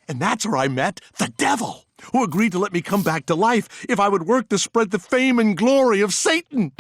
And that's where I met the devil, who agreed to let me come back to life if I would work to spread the fame and glory of Satan.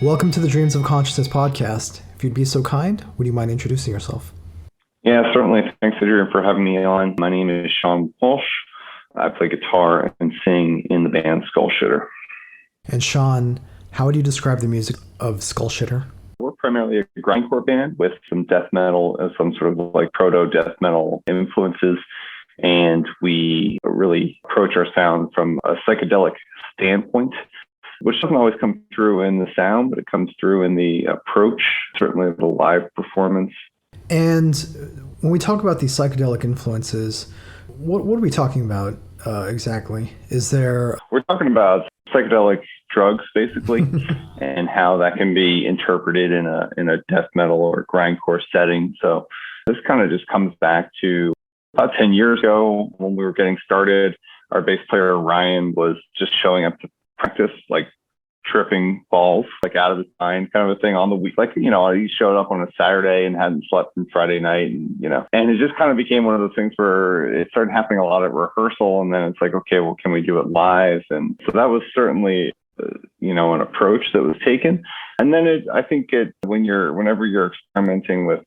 Welcome to the Dreams of Consciousness podcast. If you'd be so kind, would you mind introducing yourself? Yeah, certainly. Thanks, Adrian, for having me on. My name is Sean Walsh. I play guitar and sing in the band Skullshitter. And Sean, how would you describe the music of Skullshitter? We're primarily a grindcore band with some death metal and some sort of like proto-death metal influences. And we really approach our sound from a psychedelic standpoint, which doesn't always come through in the sound, but it comes through in the approach, certainly the live performance. And when we talk about these psychedelic influences, what are we talking about exactly? Is there... We're talking about psychedelic drugs, basically, and how that can be interpreted in a death metal or grindcore setting. So this kind of just comes back to about 10 years ago when we were getting started. Our bass player, Ryan, was just showing up to practice, like tripping balls, like out of his mind kind of a thing on the week. Like, you know, he showed up on a Saturday and hadn't slept from Friday night, and, you know, and it just kind of became one of those things where it started happening a lot at rehearsal. And then it's like, okay, well, can we do it live? And so that was certainly, you know, an approach that was taken. And then I think whenever you're experimenting with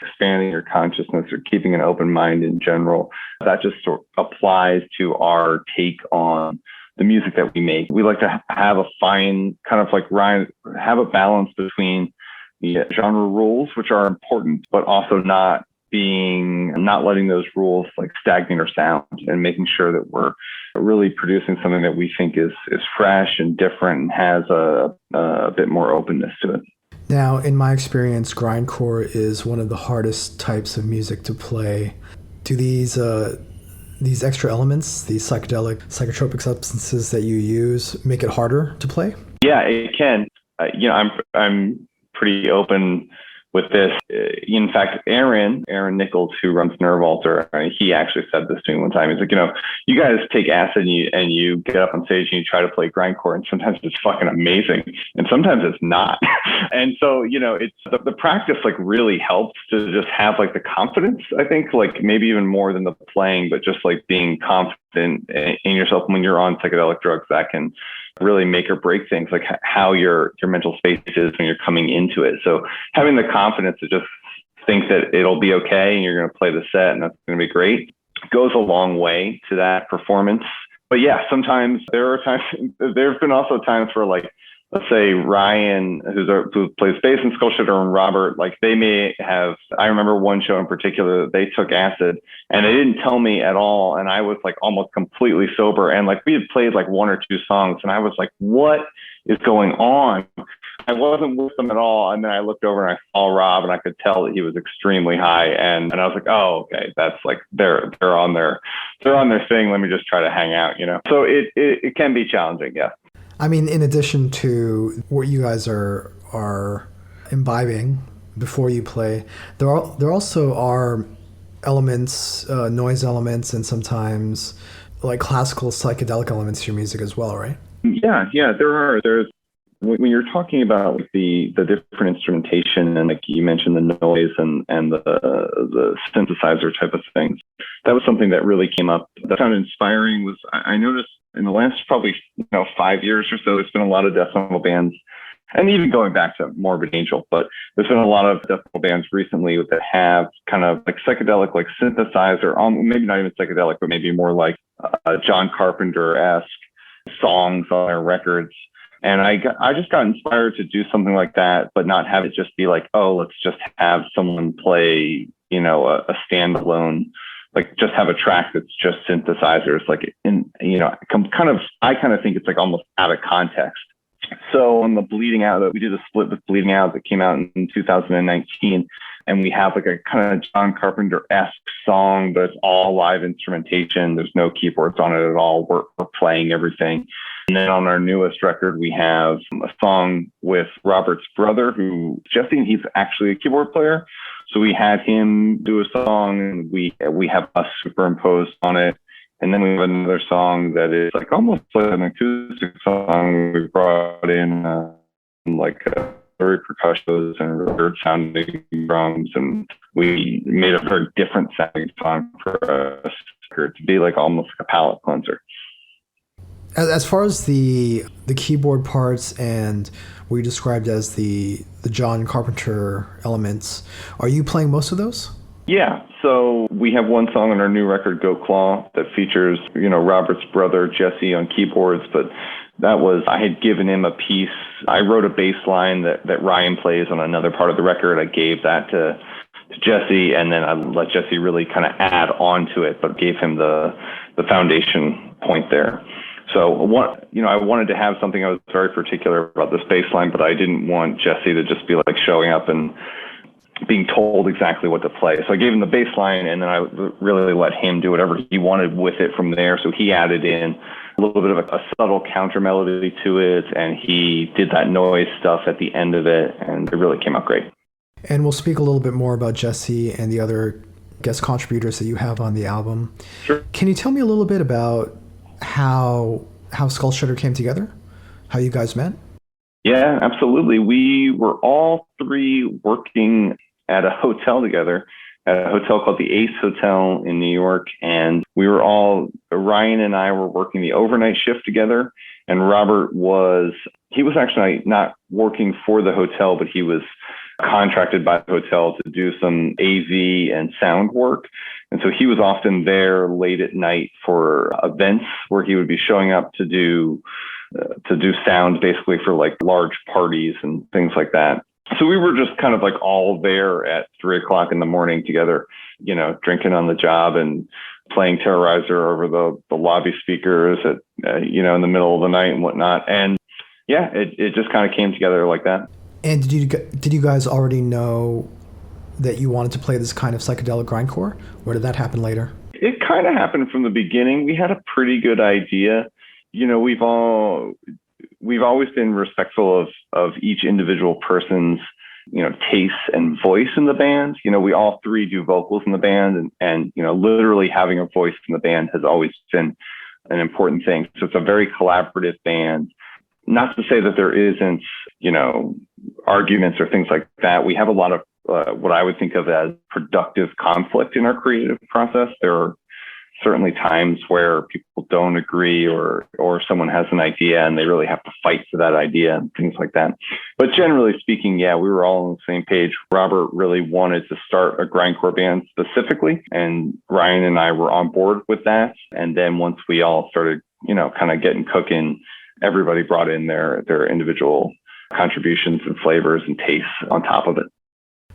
expanding your consciousness or keeping an open mind in general, that just sort of applies to our take on the music that we make. We like to have a fine kind of like Ryan, have a balance between the genre rules, which are important, but also not letting those rules like stagnate our sound, and making sure that we're really producing something that we think is fresh and different and has a bit more openness to it. Now, in my experience, grindcore is one of the hardest types of music to play. Do these extra elements, these psychotropic substances that you use, make it harder to play? Yeah, it can. You know, I'm pretty open with this. In fact, Aaron Nichols, who runs Nerve Alter, he actually said this to me one time. He's like, you know, you guys take acid and you get up on stage and you try to play grindcore, and sometimes it's fucking amazing, and sometimes it's not. And so, you know, it's the practice like really helps to just have like the confidence, I think, like maybe even more than the playing, but just like being confident in yourself when you're on psychedelic drugs. That can really make or break things, like how your mental space is when you're coming into it. So having the confidence to just think that it'll be okay and you're going to play the set and that's going to be great goes a long way to that performance. But yeah, sometimes there've been also times where, like, let's say Ryan, who plays bass in Skullshitter, and Robert, like they may have, I remember one show in particular, they took acid and they didn't tell me at all. And I was like almost completely sober. And like we had played like one or two songs and I was like, what is going on? I wasn't with them at all. And then I looked over and I saw Rob and I could tell that he was extremely high. And I was like, oh, okay, that's like, they're on their thing. Let me just try to hang out, you know? So it can be challenging. Yeah. I mean, in addition to what you guys are imbibing before you play, there also are elements, noise elements, and sometimes like classical psychedelic elements to your music as well, right? Yeah, there are. There's when you're talking about the different instrumentation, and like you mentioned the noise and the synthesizer type of things. That was something that really came up. That sounded inspiring. Was I noticed in the last probably 5 years or so, there's been a lot of death metal bands, and even going back to Morbid Angel, but there's been a lot of death metal bands recently that have kind of like psychedelic, like synthesizer, maybe not even psychedelic, but maybe more like John Carpenter-esque songs on their records. And I just got inspired to do something like that, but not have it just be like, oh, let's just have someone play, a standalone, like just have a track that's just synthesizers, like I kind of think it's like almost out of context. So on the Bleeding Out, we did a split with Bleeding Out that came out in 2019. And we have like a kind of John Carpenter-esque song, but it's all live instrumentation. There's no keyboards on it at all. We're playing everything. And then on our newest record, we have a song with Robert's brother, Jesse, and he's actually a keyboard player. So we had him do a song, and we have us superimposed on it. And then we have another song that is like almost like an acoustic song. We brought in very percussionist and weird sounding drums, and we made a very different sounding song for us to be like almost like a palate cleanser. As far as the keyboard parts and what you described as the John Carpenter elements, are you playing most of those? Yeah. So we have one song on our new record, Goat Claw, that features, Robert's brother, Jesse, on keyboards, but I had given him a piece. I wrote a bass line that Ryan plays on another part of the record. I gave that to Jesse, and then I let Jesse really kind of add on to it, but gave him the foundation point there. So I wanted to have something. I was very particular about this bass line, but I didn't want Jesse to just be like showing up and being told exactly what to play. So I gave him the bass line, and then I really let him do whatever he wanted with it from there. So he added in a little bit of a subtle counter melody to it, and he did that noise stuff at the end of it, and it really came out great. And we'll speak a little bit more about Jesse and the other guest contributors that you have on the album. Sure. Can you tell me a little bit about how Skullshitter came together? How you guys met? Yeah, absolutely. We were all three working at a hotel together, at a hotel called the Ace Hotel in New York. And Ryan and I were working the overnight shift together. And Robert he was actually not working for the hotel, but he was contracted by the hotel to do some AV and sound work. And so he was often there late at night for events where he would be showing up to do sound basically for like large parties and things like that. So we were just kind of like all there at 3:00 in the morning together, drinking on the job and playing Terrorizer over the lobby speakers at, in the middle of the night and whatnot. And yeah, it just kind of came together like that. And did you guys already know that you wanted to play this kind of psychedelic grindcore, or did that happen later? It kind of happened from the beginning. We had a pretty good idea. We've always been respectful of each individual person's, tastes and voice in the band. We all three do vocals in the band, and literally having a voice in the band has always been an important thing. So it's a very collaborative band. Not to say that there isn't, arguments or things like that. We have a lot of what I would think of as productive conflict in our creative process. There are certainly times where people don't agree or someone has an idea and they really have to fight for that idea and things like that. But generally speaking, yeah, we were all on the same page. Robert really wanted to start a grindcore band specifically, and Ryan and I were on board with that. And then once we all started, kind of getting cooking, everybody brought in their individual contributions and flavors and tastes on top of it.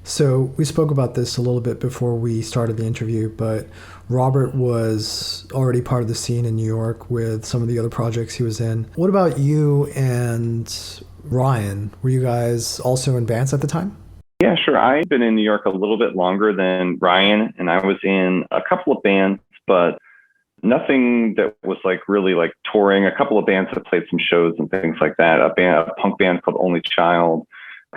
So we spoke about this a little bit before we started the interview, but Robert was already part of the scene in New York with some of the other projects he was in. What about you and Ryan? Were you guys also in bands at the time? Yeah, sure. I've been in New York a little bit longer than Ryan, and I was in a couple of bands, but nothing that was really touring. A couple of bands that played some shows and things like that. A punk band called Only Child,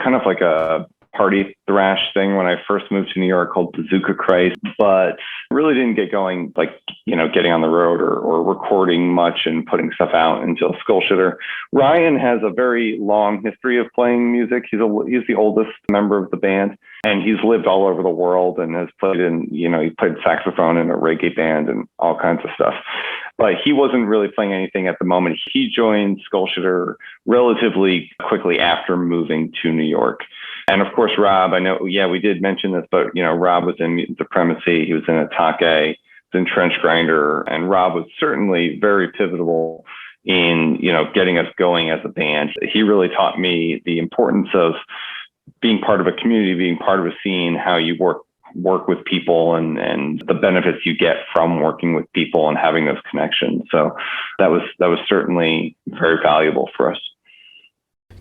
kind of like a party thrash thing when I first moved to New York called Bazooka Christ, but really didn't get going, getting on the road or recording much and putting stuff out until Skullshitter. Ryan has a very long history of playing music. He's the oldest member of the band, and he's lived all over the world and has played he played saxophone in a reggae band and all kinds of stuff. But he wasn't really playing anything at the moment. He joined Skullshitter relatively quickly after moving to New York. And of course, Rob, I know, we did mention this, but, Rob was in Supremacy. He was in Atake, in Trench Grinder, and Rob was certainly very pivotal in, getting us going as a band. He really taught me the importance of being part of a community, being part of a scene, how you work with people and the benefits you get from working with people and having those connections. So that was certainly very valuable for us.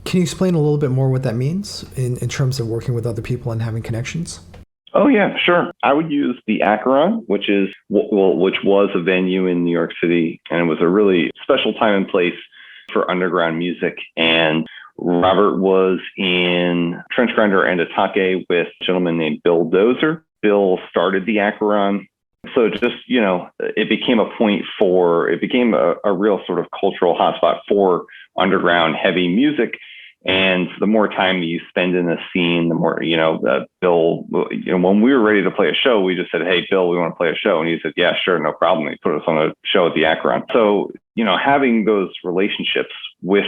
Can you explain a little bit more what that means in terms of working with other people and having connections? Oh, yeah, sure. I would use the Acheron, which was a venue in New York City, and it was a really special time and place for underground music. And Robert was in Trench Grinder and Atake with a gentleman named Bill Dozer. Bill started the Acheron. So just, it became a real sort of cultural hotspot for underground heavy music. And the more time that you spend in the scene, the more, Bill, when we were ready to play a show, we just said, "Hey, Bill, we want to play a show." And he said, "Yeah, sure, no problem." He put us on a show at the Acheron. So, having those relationships with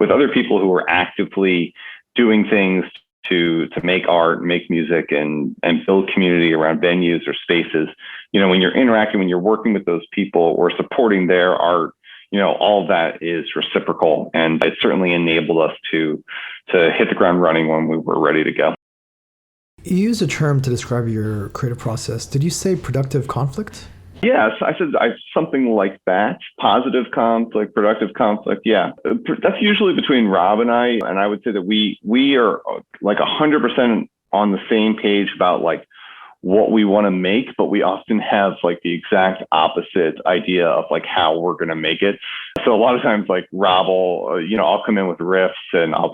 other people who are actively doing things to make art, make music, and build community around venues or spaces, when you're interacting, when you're working with those people or supporting their art, all of that is reciprocal, and it certainly enabled us to hit the ground running when we were ready to go. You used a term to describe your creative process. Did you say productive conflict? Yes, I said something like that. Positive conflict, productive conflict. Yeah, that's usually between Rob and I would say that we are like 100% on the same page about like what we want to make, but we often have like the exact opposite idea of like how we're going to make it. So a lot of times like Rob will, I'll come in with riffs and I'll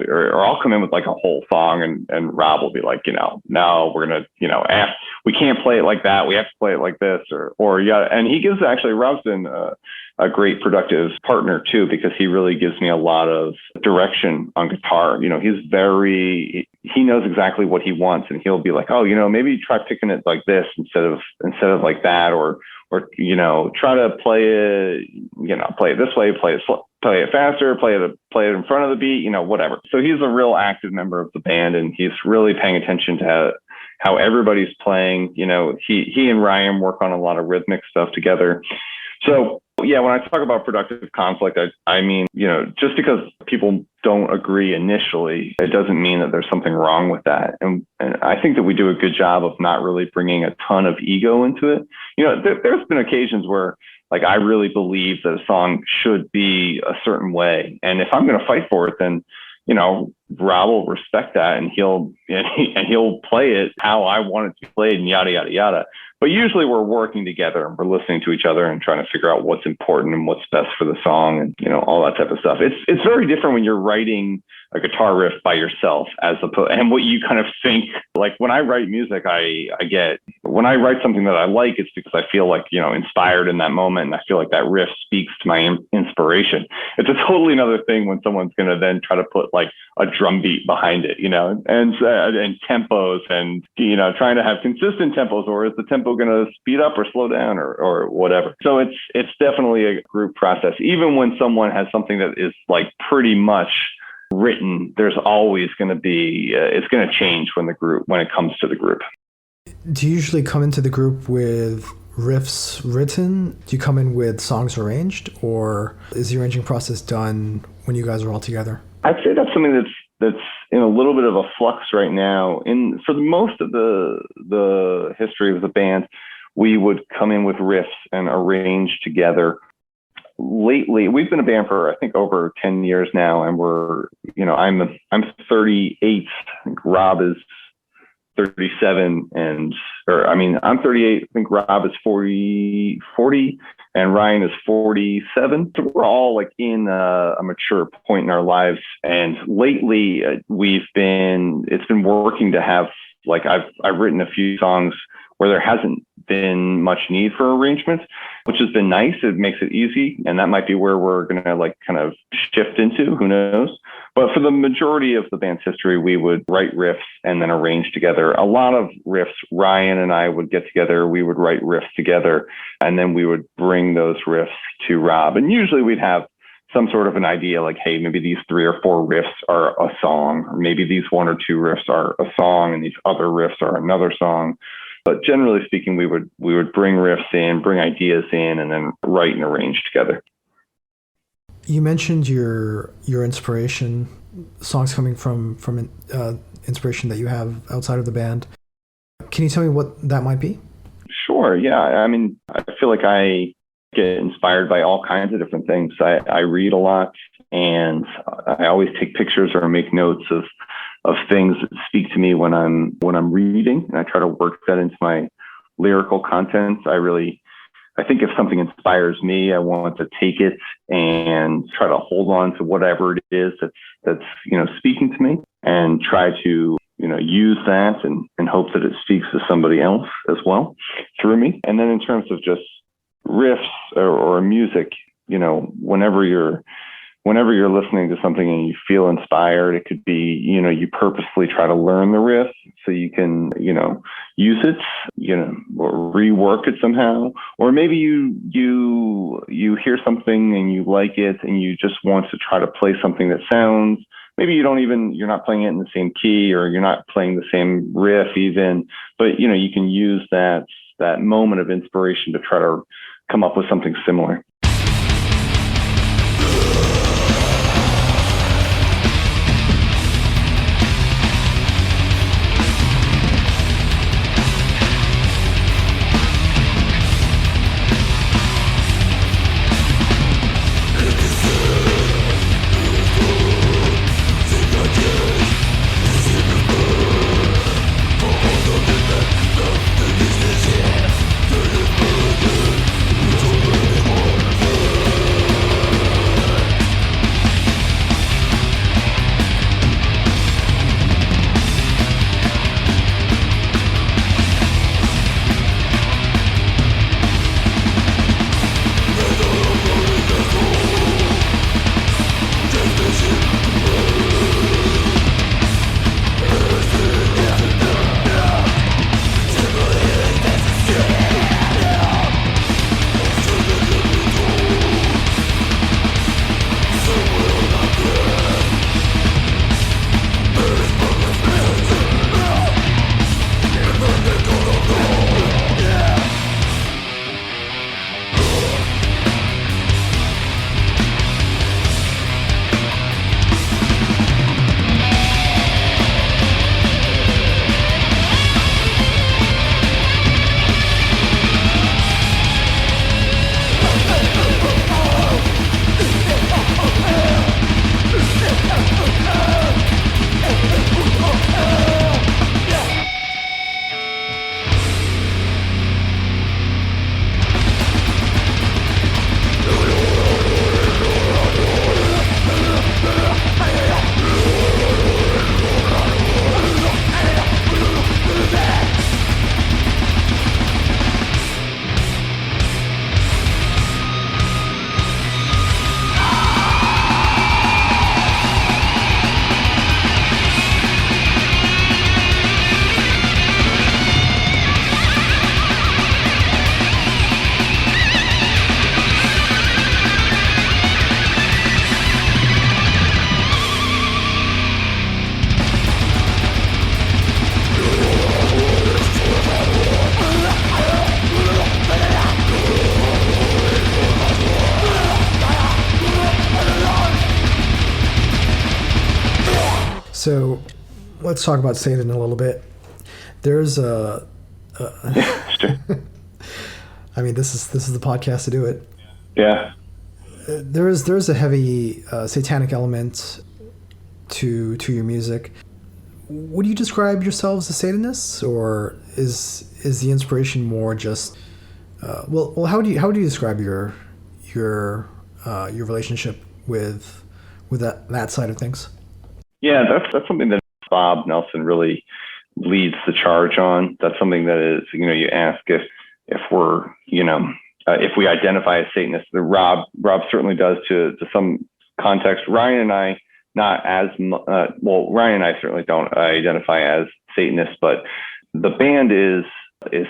come in with like a whole song and Rob will be like, no, we're going to, we can't play it like that. We have to play it like this or yeah. And he gives Rob's been a great productive partner too, because he really gives me a lot of direction on guitar. He knows exactly what he wants and he'll be like, oh, maybe try picking it like this instead of like that, or try to play it, play it this way, play it faster, play it in front of the beat, whatever. So he's a real active member of the band and he's really paying attention to how everybody's playing. He and Ryan work on a lot of rhythmic stuff together. So yeah, when I talk about productive conflict, I mean, just because people don't agree initially, it doesn't mean that there's something wrong with that. And I think that we do a good job of not really bringing a ton of ego into it. There's been occasions where like I really believe that a song should be a certain way. And if I'm going to fight for it, then Rob will respect that and he'll play it how I want it to be played and yada, yada, yada. But usually we're working together and we're listening to each other and trying to figure out what's important and what's best for the song and, all that type of stuff. It's very different when you're writing a guitar riff by yourself and what you kind of think. Like when I write music, when I write something that I like, it's because I feel like, inspired in that moment. And I feel like that riff speaks to my inspiration. It's a totally another thing when someone's going to then try to put like a drum beat behind it, and tempos and, trying to have consistent tempos, or is the tempo going to speed up or slow down or whatever. So it's definitely a group process. Even when someone has something that is like pretty much written, there's always going to be, it's going to change when it comes to the group. Do you usually come into the group with riffs written? Do you come in with songs arranged, or is the arranging process done when you guys are all together? I'd say that's something that's in a little bit of a flux right now. For most of the history of the band, we would come in with riffs and arrange together. Lately, we've been a band for I think over 10 years now, and we're I'm 38. I think Rob is 37, I'm 38. I think Rob is 40, and Ryan is 47. So we're all like in a mature point in our lives. And lately, it's been working to have like I've written a few songs where there hasn't been much need for arrangements, which has been nice. It makes it easy. And that might be where we're going to like kind of shift into, who knows? But for the majority of the band's history, we would write riffs and then arrange together. A lot of riffs, Ryan and I would get together, we would write riffs together, and then we would bring those riffs to Rob. And usually we'd have some sort of an idea like, hey, maybe these 3 or 4 riffs are a song, or maybe these 1 or 2 riffs are a song and these other riffs are another song. But generally speaking, we would bring riffs in, bring ideas in, and then write and arrange together. You mentioned your inspiration, songs coming from inspiration that you have outside of the band. Can you tell me what that might be? Sure, yeah. I mean, I feel like I get inspired by all kinds of different things. I read a lot, and I always take pictures or make notes of things that speak to me when I'm reading, and I try to work that into my lyrical content. I think if something inspires me, I want to take it and try to hold on to whatever it is that's speaking to me, and try to use that and hope that it speaks to somebody else as well through me. And then in terms of just riffs or music, whenever you're listening to something and you feel inspired, it could be, you purposely try to learn the riff so you can, use it, or rework it somehow. Or maybe you hear something and you like it and you just want to try to play something that sounds, maybe you're not playing it in the same key, or you're not playing the same riff even, but you can use that moment of inspiration to try to come up with something similar. So let's talk about Satan a little bit. There's a Sure. I mean, this is the podcast to do it. Yeah. There's a heavy satanic element to your music. Would you describe yourselves as Satanists, or is the inspiration more just well how do you describe your relationship with that side of things? Yeah, that's something that Bob Nelson really leads the charge on. That's something that is, you ask if we're, if we identify as Satanists. Rob certainly does to some context. Ryan and I, not as Ryan and I certainly don't identify as Satanists, but the band is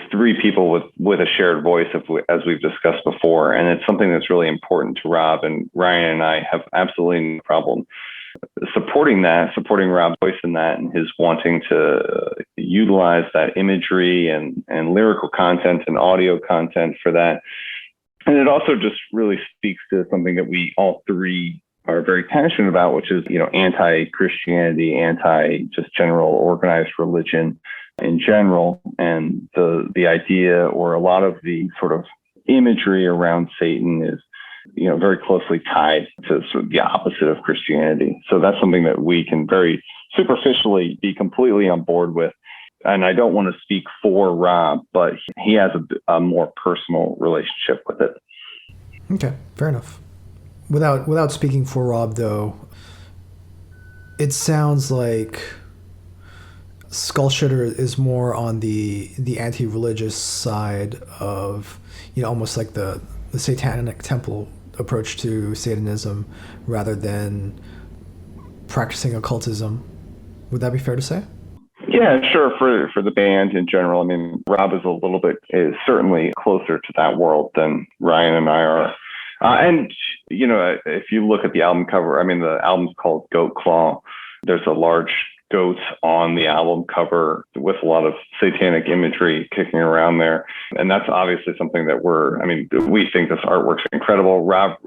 three people with a shared voice, as we've discussed before, and it's something that's really important to Rob. And Ryan and I have absolutely no problem supporting Rob's voice in that, and his wanting to utilize that imagery and lyrical content and audio content for that. And it also just really speaks to something that we all three are very passionate about, which is, anti-Christianity, just general organized religion in general. And the idea, or a lot of the sort of imagery around Satan, is very closely tied to sort of the opposite of Christianity. So that's something that we can very superficially be completely on board with. And I don't want to speak for Rob, but he has a more personal relationship with it. Okay, fair enough. Without speaking for Rob, though, it sounds like Skullshitter is more on the anti-religious side of, almost like the satanic temple approach to Satanism, rather than practicing occultism. Would that be fair to say? Yeah, sure. For the band in general, I mean, Rob is certainly closer to that world than Ryan and I are. And, if you look at the album cover, I mean, the album's called Goat Claw. There's a large goat on the album cover with a lot of satanic imagery kicking around there. And that's obviously something that we think this artwork's incredible. Rob,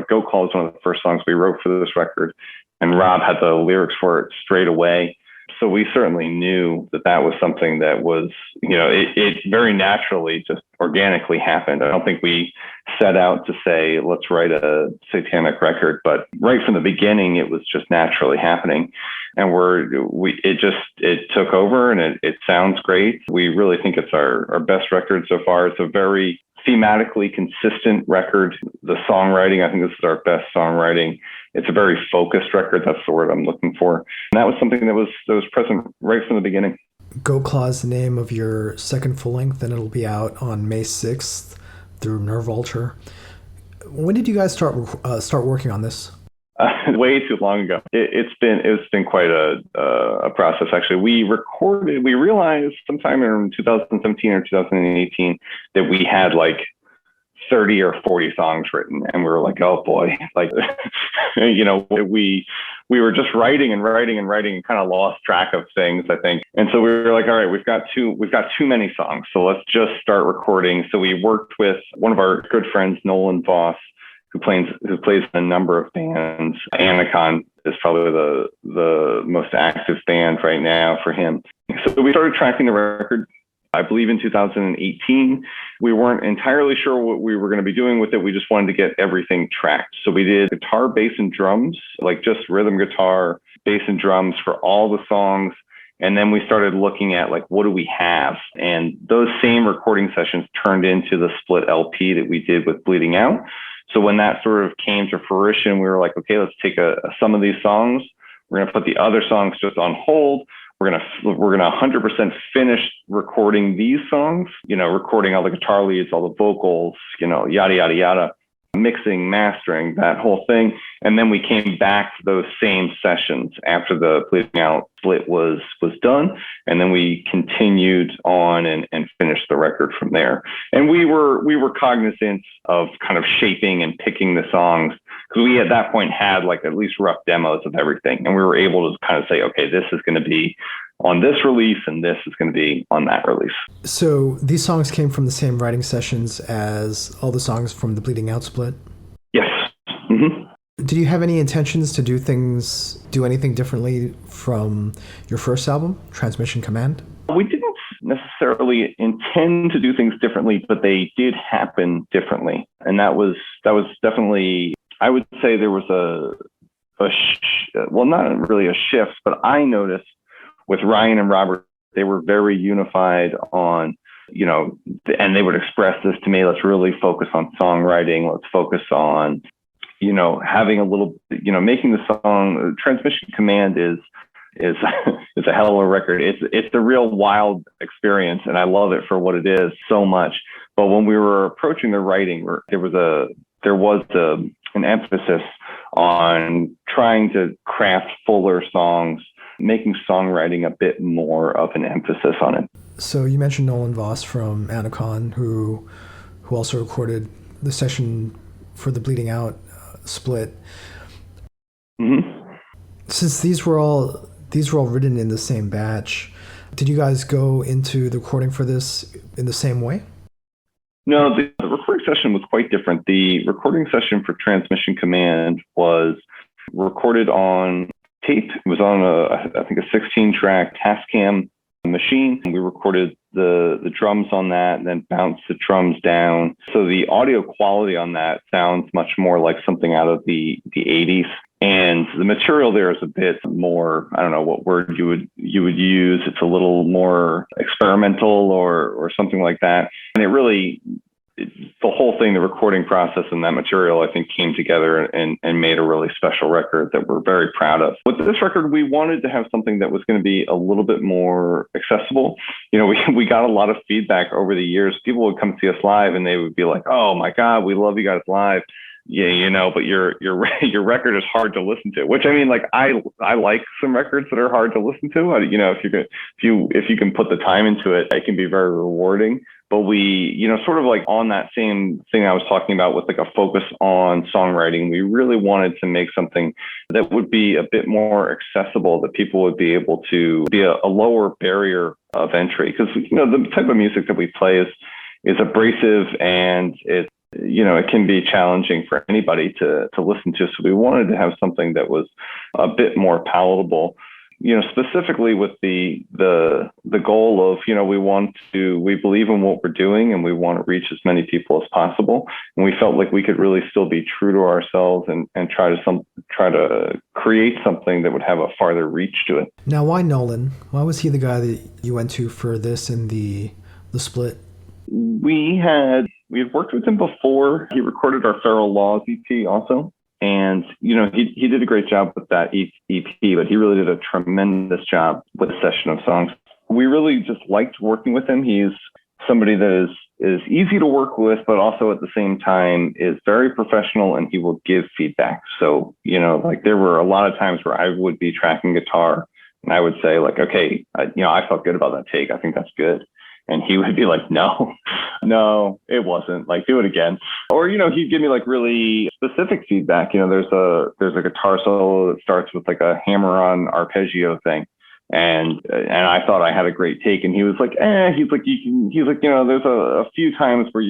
Goat Claw is one of the first songs we wrote for this record, and Rob had the lyrics for it straight away. So we certainly knew that was something that was, it very naturally, just organically happened. I don't think we set out to say, let's write a satanic record, but right from the beginning, it was just naturally happening. And it took over, and it sounds great. We really think it's our best record so far. It's a very thematically consistent record. The songwriting, I think this is our best songwriting. It's a very focused record. That's the word I'm looking for. And that was something that was present right from the beginning. Goat Claw is the name of your second full length, and it'll be out on May 6th through Nerve Vulture. When did you guys start working on this? Way too long ago. It's been quite a process, actually. We realized sometime in 2017 or 2018 that we had like 30 or 40 songs written, and we were like, oh boy, like, we were just writing and kind of lost track of things, I think. And so we were like, all right, we've got too many songs, so let's just start recording. So we worked with one of our good friends, Nolan Voss, who plays in a number of bands. Anacon is probably the most active band right now for him. So we started tracking the record, I believe, in 2018. We weren't entirely sure what we were going to be doing with it. We just wanted to get everything tracked. So we did guitar, bass, and drums, like just rhythm guitar, bass, and drums for all the songs. And then we started looking at, like, what do we have? And those same recording sessions turned into the split LP that we did with Bleeding Out. So when that sort of came to fruition, we were like, okay, let's take some of these songs. We're going to put the other songs just on hold. We're gonna 100% finish recording these songs, recording all the guitar leads, all the vocals, yada, yada, yada, mixing, mastering, that whole thing. And then we came back to those same sessions after the Bleeding Out split was done. And then we continued on and finished the record from there. And we were cognizant of kind of shaping and picking the songs, because we at that point had like at least rough demos of everything. And we were able to kind of say, okay, this is going to be on this release and this is going to be on that release. So these songs came from the same writing sessions as all the songs from the Bleeding Out split? Yes. Mm-hmm. Did you have any intentions to do anything differently from your first album, Transmission Command? We didn't necessarily intend to do things differently, but they did happen differently. And that was definitely, I would say there was well, not really a shift, but I noticed with Ryan and Robert, they were very unified on, and they would express this to me, let's really focus on songwriting. Let's focus on, having a little, making the song. Transmission Command is a hell of a record. It's a real wild experience, and I love it for what it is so much. But when we were approaching the writing, there was an emphasis on trying to craft fuller songs, making songwriting a bit more of an emphasis on it. So you mentioned Nolan Voss from Anacon, who also recorded the session for the Bleeding Out split. Mm-hmm. Since these were all written in the same batch, did you guys go into the recording for this in the same way? No, the recording session was quite different. The recording session for Transmission Command was recorded on tape. It was on I think a 16-track Tascam machine. We recorded the drums on that and then bounced the drums down. So the audio quality on that sounds much more like something out of the 80s. And the material there is a bit more, I don't know what word you would use. It's a little more experimental or something like that. And the whole thing, the recording process and that material, I think, came together and made a really special record that we're very proud of. With this record, we wanted to have something that was going to be a little bit more accessible. We got a lot of feedback over the years. People would come see us live and they would be like, "Oh my God, we love you guys live." Yeah, but your record is hard to listen to. Which, I mean, like I like some records that are hard to listen to. If you can put the time into it, it can be very rewarding. But we, sort of like on that same thing I was talking about with like a focus on songwriting, we really wanted to make something that would be a bit more accessible, that people would be able to be a lower barrier of entry. Because the type of music that we play is abrasive and it can be challenging for anybody to listen to. So we wanted to have something that was a bit more palatable, specifically with the goal of, we believe in what we're doing and we want to reach as many people as possible. And we felt like we could really still be true to ourselves and try to create something that would have a farther reach to it. Now, why Nolan? Why was he the guy that you went to for this in the split? We had worked with him before. He recorded our Feral Laws EP also. And, he did a great job with that EP, but he really did a tremendous job with a session of songs. We really just liked working with him. He's somebody that is easy to work with, but also at the same time is very professional and he will give feedback. So, there were a lot of times where I would be tracking guitar and I would say like, okay, I felt good about that take. I think that's good. And he would be like, no, it wasn't. Like, do it again. Or, he'd give me like really specific feedback. There's a guitar solo that starts with like a hammer-on arpeggio thing. And I thought I had a great take. And he was like, he's like, there's a few times where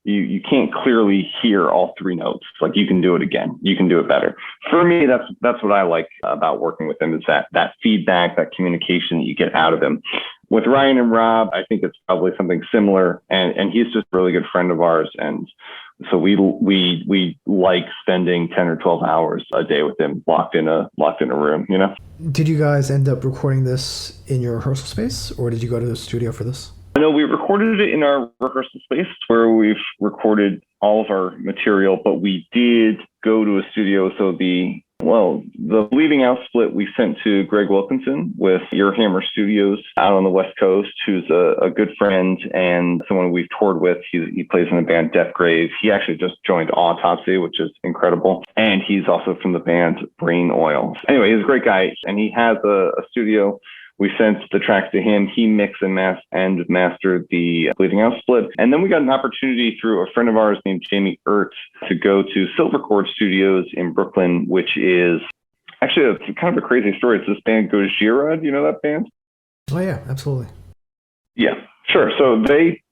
you can't clearly hear all three notes. Like, you can do it again. You can do it better. For me, that's what I like about working with him, is that feedback, that communication that you get out of him. With Ryan and Rob, I think it's probably something similar, and he's just a really good friend of ours, and so we like spending 10 or 12 hours a day with him, locked in a room. Did you guys end up recording this in your rehearsal space, or did you go to the studio for this? No, we recorded it in our rehearsal space where we've recorded all of our material, but we did go to a studio. So the Bleeding Out split we sent to Greg Wilkinson with Earhammer Studios out on the West Coast, who's a good friend and someone we've toured with. He plays in the band Death Grave. He actually just joined Autopsy, which is incredible. And he's also from the band Brain Oil. Anyway, he's a great guy, and he has a studio. We sent the tracks to him. He mixed and mastered the Bleeding Out split. And then we got an opportunity through a friend of ours named Jamie Ertz to go to Silvercord Studios in Brooklyn, which is actually kind of a crazy story. It's this band Gojira. Do you know that band? Oh, yeah, absolutely. Yeah. Sure. So they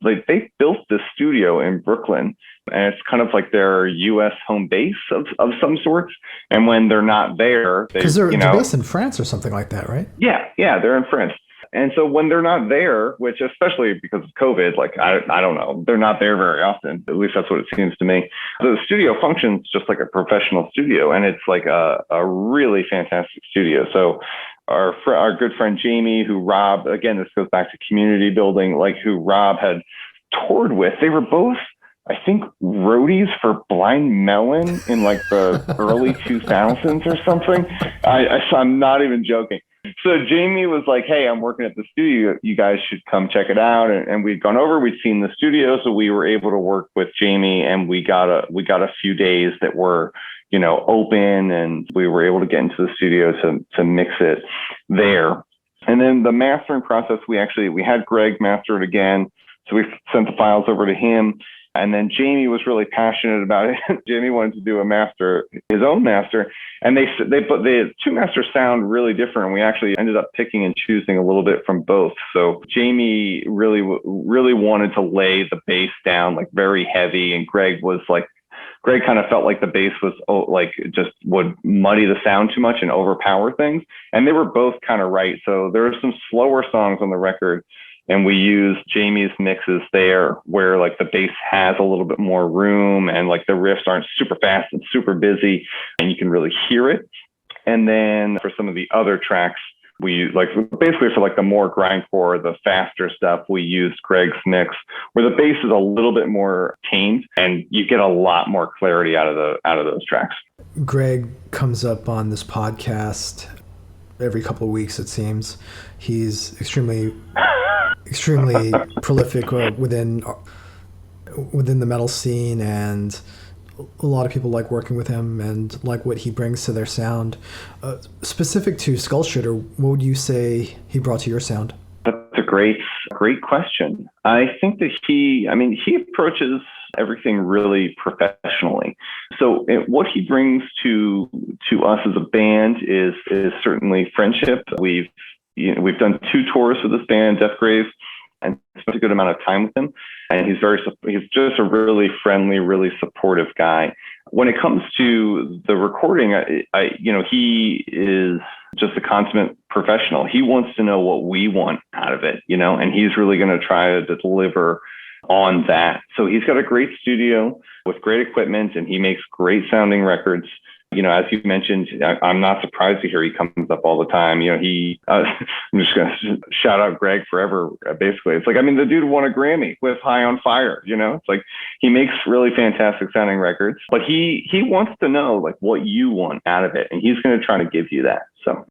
built this studio in Brooklyn, and it's kind of like their U.S. home base of some sorts. And when they're not there, because they're based in France or something like that, right? Yeah, they're in France. And so when they're not there, which especially because of COVID, like I don't know, they're not there very often. At least that's what it seems to me. The studio functions just like a professional studio, and it's like a really fantastic studio. So our good friend Jamie, who Rob, again, this goes back to community building, like who Rob had toured with. They were both, I think, roadies for Blind Melon in like the early 2000s or something. I'm not even joking. So Jamie was like, hey, I'm working at the studio. You guys should come check it out. And we'd gone over, we'd seen the studio. So we were able to work with Jamie, and we got a few days that were, open, and we were able to get into the studio to mix it there. And then the mastering process, we had Greg master it again. So we sent the files over to him. And then Jamie was really passionate about it. Jamie wanted to do his own master. And the two masters sound really different. We actually ended up picking and choosing a little bit from both. So Jamie really wanted to lay the bass down like very heavy. And Greg kind of felt like the bass was just would muddy the sound too much and overpower things. And they were both kind of right. So there are some slower songs on the record, and we use Jamie's mixes there where like the bass has a little bit more room, and like the riffs aren't super fast and super busy, and you can really hear it. And then for some of the other tracks, we basically for like the more grindcore, the faster stuff, we used Greg's mix where the bass is a little bit more tamed, and you get a lot more clarity out of those tracks. Greg comes up on this podcast every couple of weeks, it seems. He's extremely prolific within the metal scene, and a lot of people like working with him and like what he brings to their sound. Specific to Skullshitter, what would you say he brought to your sound? That's a great question. I think that he approaches everything really professionally. So what he brings to us as a band is certainly friendship. We've done 2 tours with this band, Death Grave, and spent a good amount of time with him. And he's just a really friendly, really supportive guy. When it comes to the recording, he is just a consummate professional. He wants to know what we want out of it, and he's really going to try to deliver on that. So he's got a great studio with great equipment, and he makes great sounding records. As you mentioned, I'm not surprised to hear he comes up all the time. I'm just going to shout out Greg forever, basically. It's like, the dude won a Grammy with High on Fire, It's like he makes really fantastic sounding records, but he wants to know like what you want out of it, and he's going to try to give you that. So.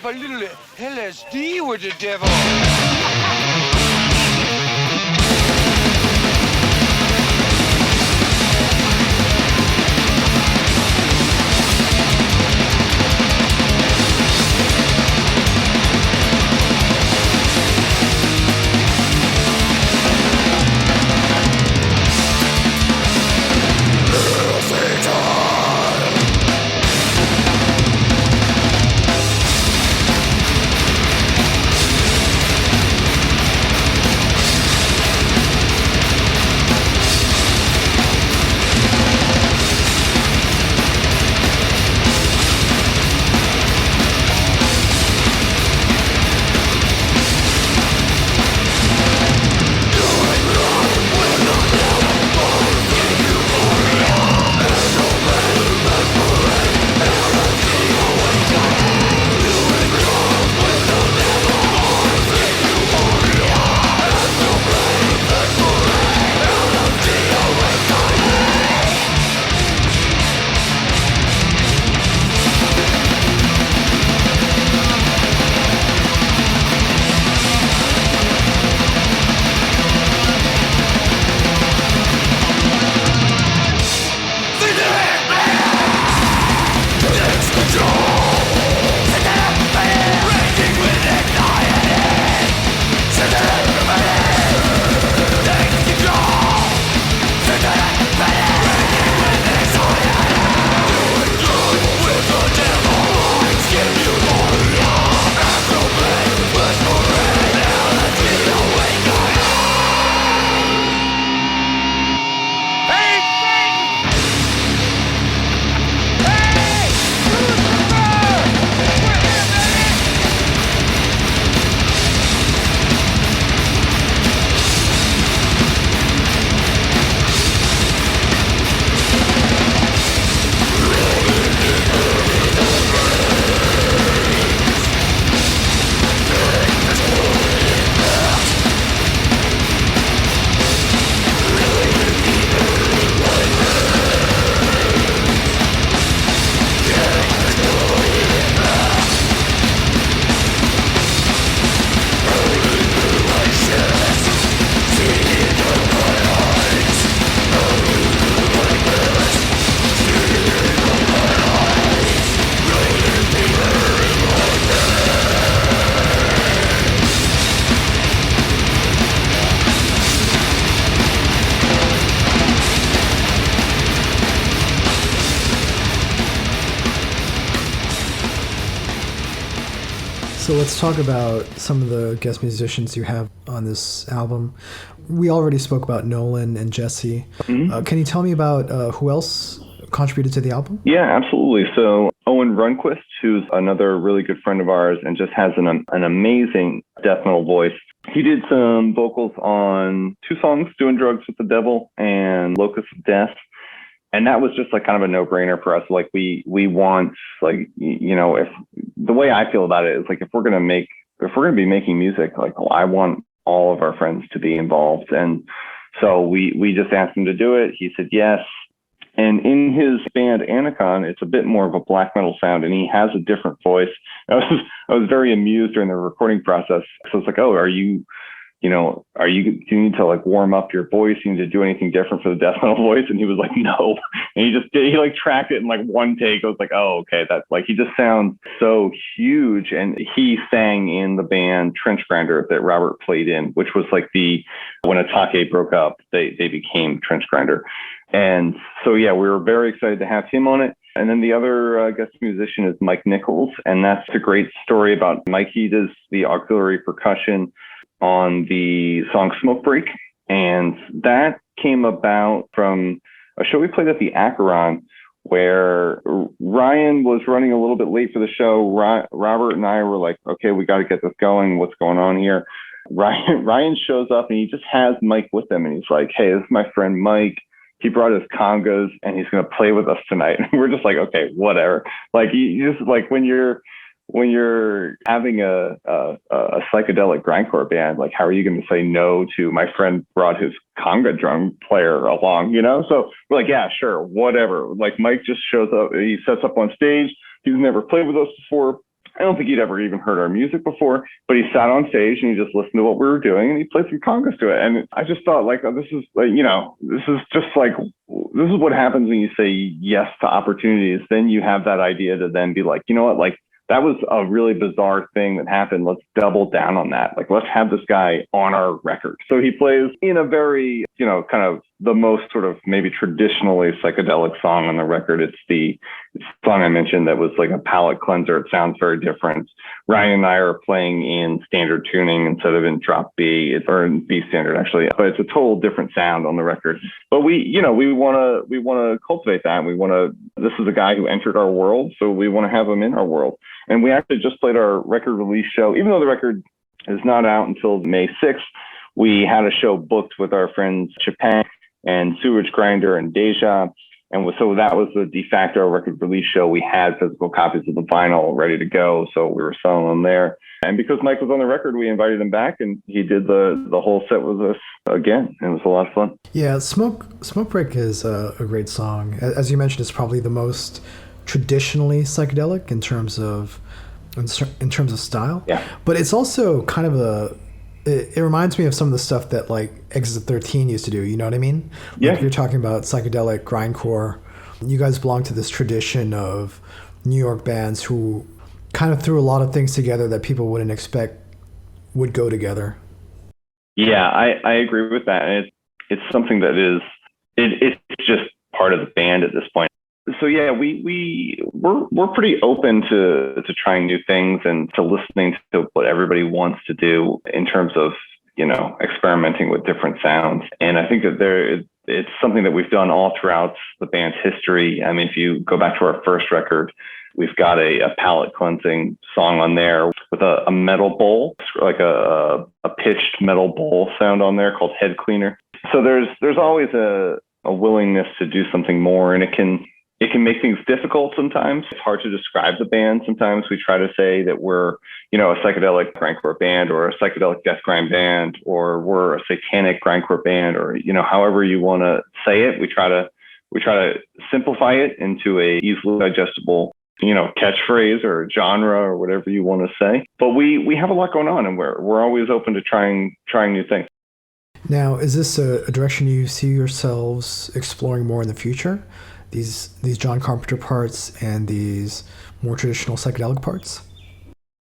A little LSD with the devil. So let's talk about some of the guest musicians you have on this album. We already spoke about Nolan and Jesse. Can you tell me about who else contributed to the album? Yeah, absolutely. So Owen Runquist, who's another really good friend of ours and just has an amazing death metal voice. He did some vocals on 2 songs, Doing Drugs with the Devil and Locust of Death. And that was just like kind of a no-brainer for us. Like we want, like, you know, if the way I feel about it is like, if we're going to be making music, like I want all of our friends to be involved. And so we just asked him to do it. He said yes. And in his band Anacon, it's a bit more of a black metal sound, and he has a different voice. I was very amused during the recording process. So it's like, oh, do you need to like warm up your voice? You need to do anything different for the death metal voice? And he was like, no. And he like tracked it in like one take. I was like, oh, okay. That's like, he just sounds so huge. And he sang in the band Trench Grinder that Robert played in, which was like when Atake broke up, they became Trench Grinder. And so, yeah, we were very excited to have him on it. And then the other guest musician is Mike Nichols. And that's a great story about Mike. He does the auxiliary percussion on the song Smoke Break. And that came about from a show we played at the Acheron, where Ryan was running a little bit late for the show. Robert and I were like, okay, we got to get this going. What's going on here? Ryan shows up and he just has Mike with him. And he's like, hey, this is my friend Mike. He brought his congas and he's going to play with us tonight. And we're just like, okay, whatever. Like, you just like when you're having a psychedelic grindcore band, like, how are you going to say no to my friend brought his conga drum player along, you know? So we're like, yeah, sure, whatever. Like, Mike just shows up, he sets up on stage. He's never played with us before. I don't think he'd ever even heard our music before, but he sat on stage and he just listened to what we were doing and he played some congas to it. And I just thought, like, oh, this is like, you know, this is just like, this is what happens when you say yes to opportunities. Then you have that idea to then be like, you know what, like, that was a really bizarre thing that happened. Let's double down on that. Like, let's have this guy on our record. So he plays in a very, you know, kind of the most sort of maybe traditionally psychedelic song on the record. It's the song I mentioned that was like a palate cleanser. It sounds very different. Ryan and I are playing in standard tuning instead of in drop B, or in B standard actually, but it's a total different sound on the record. But we want to cultivate that. This is a guy who entered our world, so we want to have him in our world. And we actually just played our record release show, even though the record is not out until May 6th. We had a show booked with our friends Chapin and Sewage Grinder and Deja. And so that was the de facto record release show. We had physical copies of the vinyl ready to go, so we were selling them there. And because Mike was on the record, we invited him back, and he did the whole set with us again. And it was a lot of fun. Yeah, Smoke Break is a great song. As you mentioned, it's probably the most traditionally psychedelic in terms of style. Yeah. But it's also kind of it reminds me of some of the stuff that like Exit 13 used to do, you know what I mean? Yeah. Like, if you're talking about psychedelic grindcore, you guys belong to this tradition of New York bands who kind of threw a lot of things together that people wouldn't expect would go together. Yeah, I agree with that. And it's something that it's just part of the band at this point. So yeah, we're pretty open to trying new things and to listening to what everybody wants to do in terms of, you know, experimenting with different sounds. And I think that it's something that we've done all throughout the band's history. I mean, if you go back to our first record, we've got a palate cleansing song on there with a metal bowl, like a pitched metal bowl sound on there called Head Cleaner. So there's always a willingness to do something more, and it can make things difficult sometimes. It's hard to describe the band. Sometimes we try to say that we're, you know, a psychedelic grindcore band or a psychedelic death grind band, or we're a satanic grindcore band, or, you know, however you want to say it. We try to simplify it into a easily digestible, you know, catchphrase or genre or whatever you want to say. But we have a lot going on, and we're always open to trying new things. Now, is this a direction you see yourselves exploring more in the future? These John Carpenter parts and these more traditional psychedelic parts?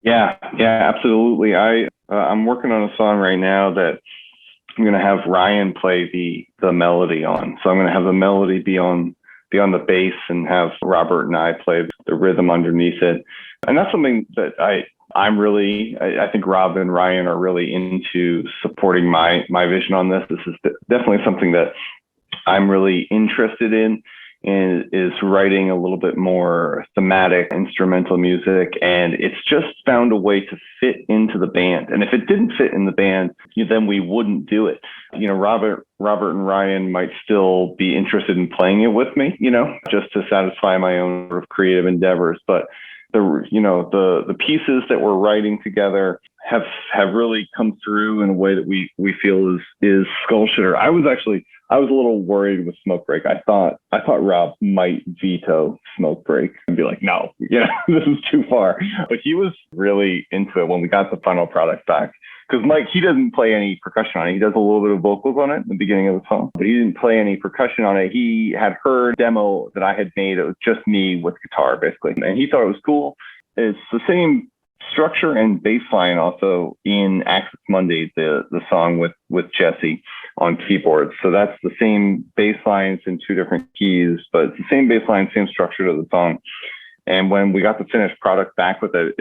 Yeah, absolutely. I'm working on a song right now that I'm going to have Ryan play the melody on. So I'm going to have the melody be on the bass and have Robert and I play the rhythm underneath it. And that's something that I think Rob and Ryan are really into supporting my vision on this. This is definitely something that I'm really interested in, and is writing a little bit more thematic instrumental music. And it's just found a way to fit into the band. And if it didn't fit in the band, then we wouldn't do it. Robert and Ryan might still be interested in playing it with me, just to satisfy my own sort of creative endeavors. But the pieces that we're writing together have really come through in a way that we feel is Skullshitter. I was a little worried with Smoke Break. I thought Rob might veto Smoke Break and be like, no, this is too far. But he was really into it when we got the final product back. Because Mike, he doesn't play any percussion on it. He does a little bit of vocals on it at the beginning of the song, but he didn't play any percussion on it. He had heard a demo that I had made. It was just me with guitar, basically. And he thought it was cool. It's the same structure and bass line also in Access Monday, the song with Jesse on keyboards. So that's the same bass lines in two different keys, but it's the same bass line, same structure to the song. And when we got the finished product back with it,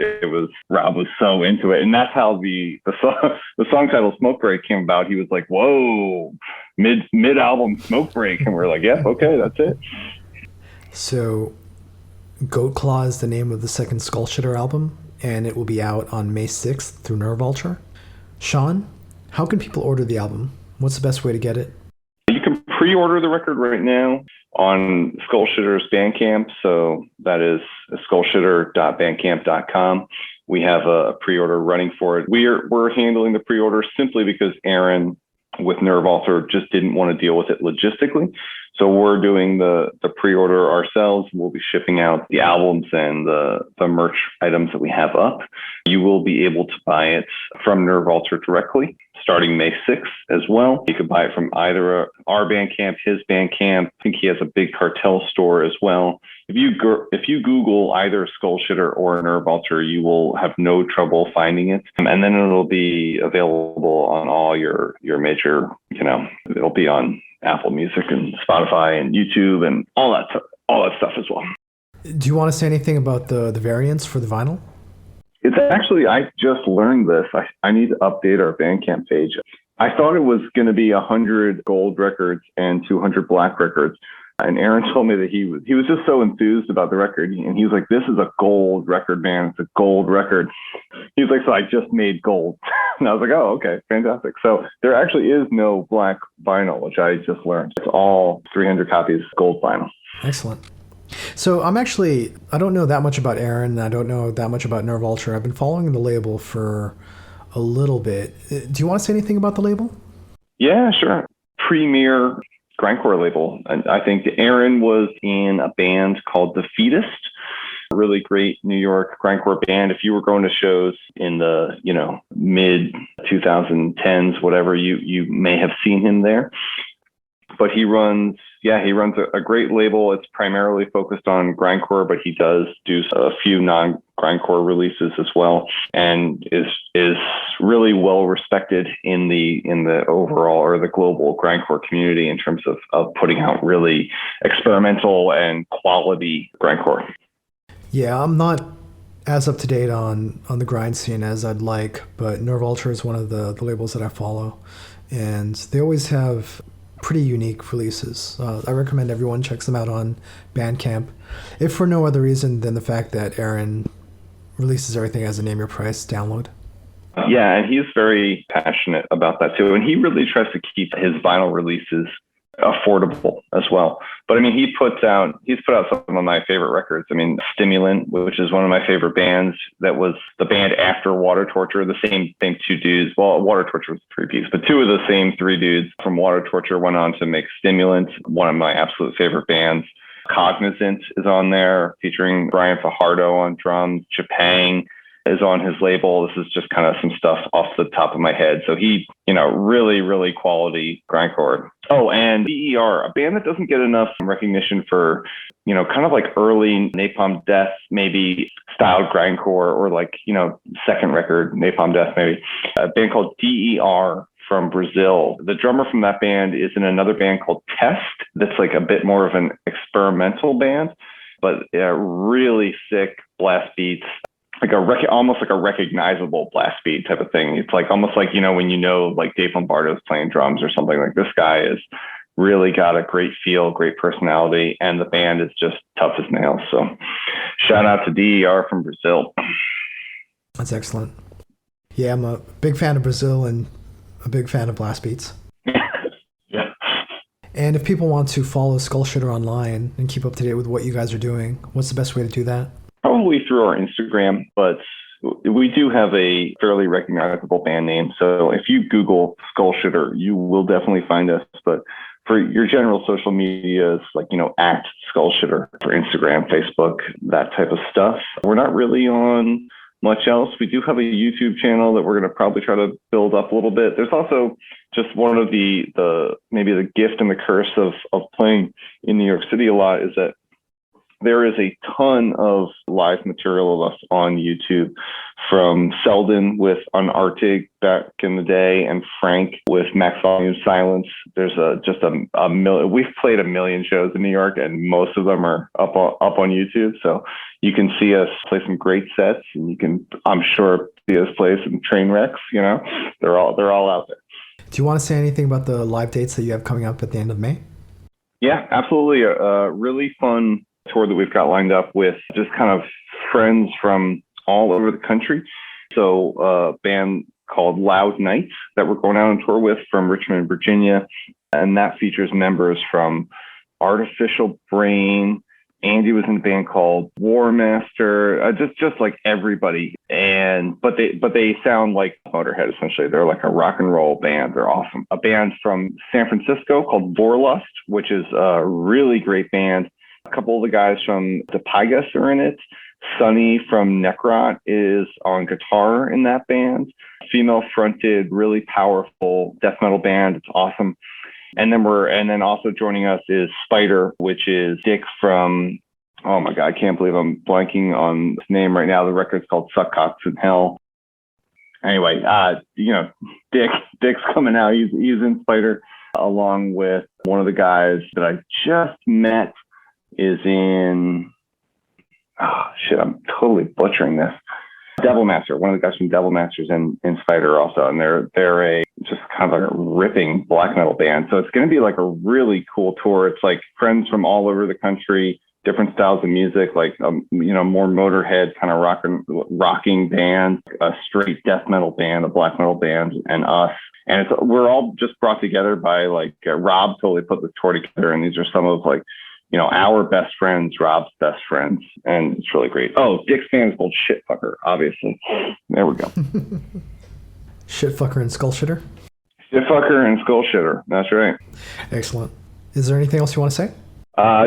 Rob was so into it. And that's how the song title Smoke Break came about. He was like, whoa, mid-album Smoke Break. And we're like, yeah, okay, that's it. So Goat Claw is the name of the second Skullshitter album, and it will be out on May 6th through Nerve Vulture. Sean, how can people order the album? What's the best way to get it? You can pre-order the record right now on Skullshitter's Bandcamp. So that is skullshitter.bandcamp.com. We have a pre-order running for it. We're handling the pre-order simply because Aaron with Nerve Vulture just didn't want to deal with it logistically. So we're doing the pre-order ourselves. We'll be shipping out the albums and the merch items that we have up. You will be able to buy it from Nerve Vulture directly starting May 6th as well. You can buy it from either our Bandcamp, his Bandcamp. I think he has a big cartel store as well. If you Google either Skullshitter or Nerve Vulture, you will have no trouble finding it. And then it'll be available on all your major, it'll be on Apple Music and Spotify and YouTube and all that stuff as well. Do you want to say anything about the variants for the vinyl? It's actually, I just learned this. I need to update our Bandcamp page. I thought it was going to be 100 gold records and 200 black records. And Aaron told me that he was just so enthused about the record. And he was like, this is a gold record, man. It's a gold record. He was like, so I just made gold. And I was like, oh, okay, fantastic. So there actually is no black vinyl, which I just learned. It's all 300 copies gold vinyl. Excellent. So I don't know that much about Aaron. I don't know that much about Nerve Vulture. I've been following the label for a little bit. Do you want to say anything about the label? Yeah, sure. Premier grindcore label. And I think Aaron was in a band called The Fetus, a really great New York grindcore band. If you were going to shows in the, mid 2010s, whatever, you may have seen him there. But he runs a great label. It's primarily focused on grindcore, but he does do a few non-grindcore releases as well, and is really well respected in the overall or the global grindcore community in terms of putting out really experimental and quality grindcore. Yeah, I'm not as up to date on the grind scene as I'd like, but Nerve Vulture is one of the labels that I follow, and they always have pretty unique releases. I recommend everyone checks them out on Bandcamp, if for no other reason than the fact that Aaron releases everything as a name your price download. Yeah, and he's very passionate about that too. And he really tries to keep his vinyl releases affordable as well. But I mean, he's put out some of my favorite records. I mean, Stimulant, which is one of my favorite bands, that was the band after Water Torture, the same two dudes. Well, Water Torture was 3 piece, but 2 of the same 3 dudes from Water Torture went on to make Stimulant, one of my absolute favorite bands. Cognizant is on there, featuring Brian Fajardo on drums. Japang is on his label. This is just kind of some stuff off the top of my head. So he, really, really quality grindcore. Oh, and DER, a band that doesn't get enough recognition for, kind of like early Napalm Death, maybe styled grindcore, or like, second record Napalm Death, maybe. A band called DER from Brazil. The drummer from that band is in another band called Test. That's like a bit more of an experimental band, but really sick blast beats. almost like a recognizable blast beat type of thing. It's like almost like, when like Dave Lombardo's playing drums or something, like this guy is really got a great feel, great personality, and the band is just tough as nails. So shout out to DER from Brazil. That's excellent. Yeah, I'm a big fan of Brazil and a big fan of blast beats. Yeah. And if people want to follow Skullshitter online and keep up to date with what you guys are doing, what's the best way to do that? Probably through our Instagram, but we do have a fairly recognizable band name. So if you Google Skullshitter, you will definitely find us. But for your general social media, it's like, at Skullshitter for Instagram, Facebook, that type of stuff. We're not really on much else. We do have a YouTube channel that we're going to probably try to build up a little bit. There's also just one of the maybe the gift and the curse of playing in New York City a lot is that there is a ton of live material of us on YouTube, from Selden with Unartig back in the day and Frank with Max Volume Silence. There's just a million. We've played a million shows in New York, and most of them are up on YouTube. So you can see us play some great sets, and you can, I'm sure, see us play some train wrecks. They're all out there. Do you want to say anything about the live dates that you have coming up at the end of May? Yeah, absolutely. A really fun tour that we've got lined up with just kind of friends from all over the country. So a band called Loud Nights that we're going out on tour with from Richmond, Virginia. And that features members from Artificial Brain. Andy was in a band called War Master, just like everybody. But they sound like Motorhead, essentially. They're like a rock and roll band. They're awesome. A band from San Francisco called Vorlust, which is a really great band. A couple of the guys from the Pygas are in it. Sonny from Necrot is on guitar in that band. Female-fronted, really powerful death metal band. It's awesome. And then also joining us is Spider, which is Dick from, oh my God, I can't believe I'm blanking on his name right now. The record's called Suck Cocks in Hell. Anyway, Dick's coming out. He's in Spider, along with one of the guys that I just met is in, I'm totally butchering this. Devil Master, one of the guys from Devil Master's in Spider also, and they're a just kind of like a ripping black metal band. So it's going to be like a really cool tour. It's like friends from all over the country, different styles of music, like more Motorhead kind of rocking band, a straight death metal band, a black metal band, and us. And we're all just brought together by Rob totally put the tour together, and these are some of our best friends, Rob's best friends, and it's really great. Oh, Dick's band is called Shitfucker, obviously. There we go. Shitfucker and Skullshitter? Shitfucker and Skullshitter, that's right. Excellent. Is there anything else you want to say?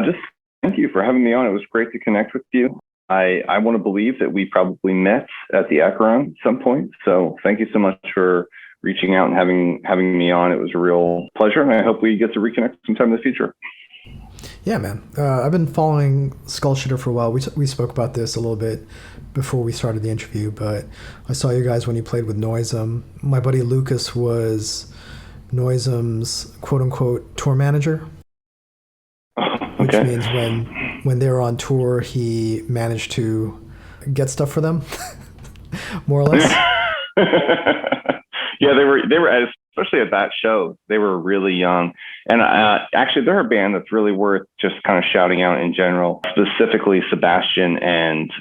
Just thank you for having me on. It was great to connect with you. I want to believe that we probably met at the Acheron at some point, so thank you so much for reaching out and having me on. It was a real pleasure, and I hope we get to reconnect sometime in the future. Yeah, man. I've been following Skullshitter for a while. We spoke about this a little bit before we started the interview, but I saw you guys when you played with Noisem. My buddy Lucas was Noisem's quote-unquote tour manager, which means when they were on tour, he managed to get stuff for them, more or less. Yeah, they were especially at that show. They were really young, and actually, they're a band that's really worth just kind of shouting out in general. Specifically, Sebastian and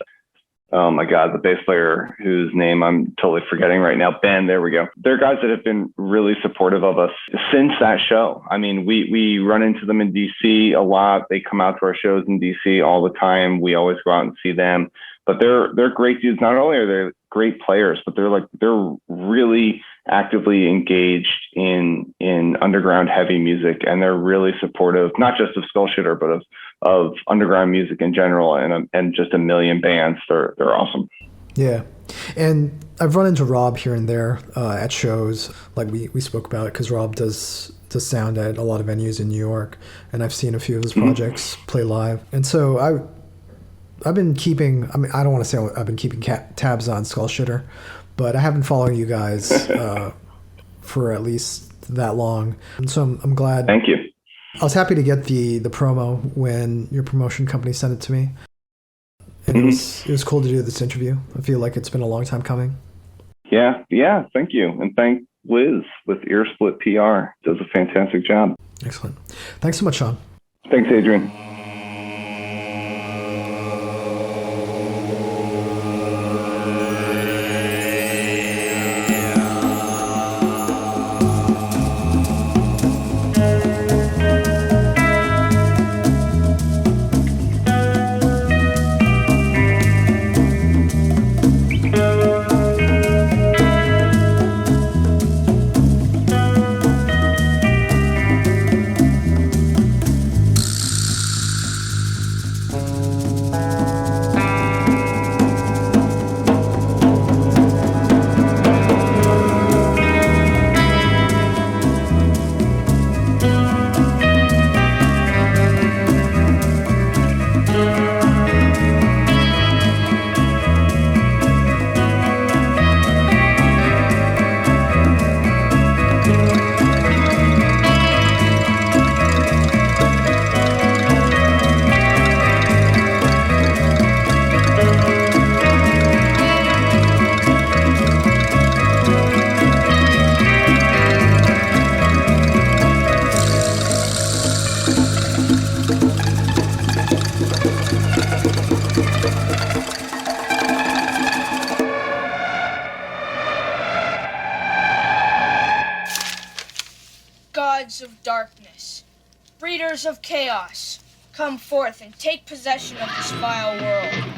oh my God, the bass player whose name I'm totally forgetting right now. Ben, there we go. They're guys that have been really supportive of us since that show. I mean, we run into them in DC a lot. They come out to our shows in DC all the time. We always go out and see them. But they're great dudes. Not only are they great players, but they're really actively engaged in underground heavy music, and they're really supportive, not just of Skullshitter, but of underground music in general, and just a million bands. They're awesome. Yeah, and I've run into Rob here and there at shows, like we spoke about it, because Rob does sound at a lot of venues in New York, and I've seen a few of his projects play live, and so I've been keeping, I mean, I don't want to say I've been keeping tabs on Skullshitter, but I haven't followed you guys for at least that long. And so I'm glad. Thank you. I was happy to get the promo when your promotion company sent it to me. And it was cool to do this interview. I feel like it's been a long time coming. Yeah, thank you. And thank Liz with Earsplit PR. Does a fantastic job. Excellent. Thanks so much, Sean. Thanks, Adrian. Gods of darkness, breeders of chaos, come forth and take possession of this vile world.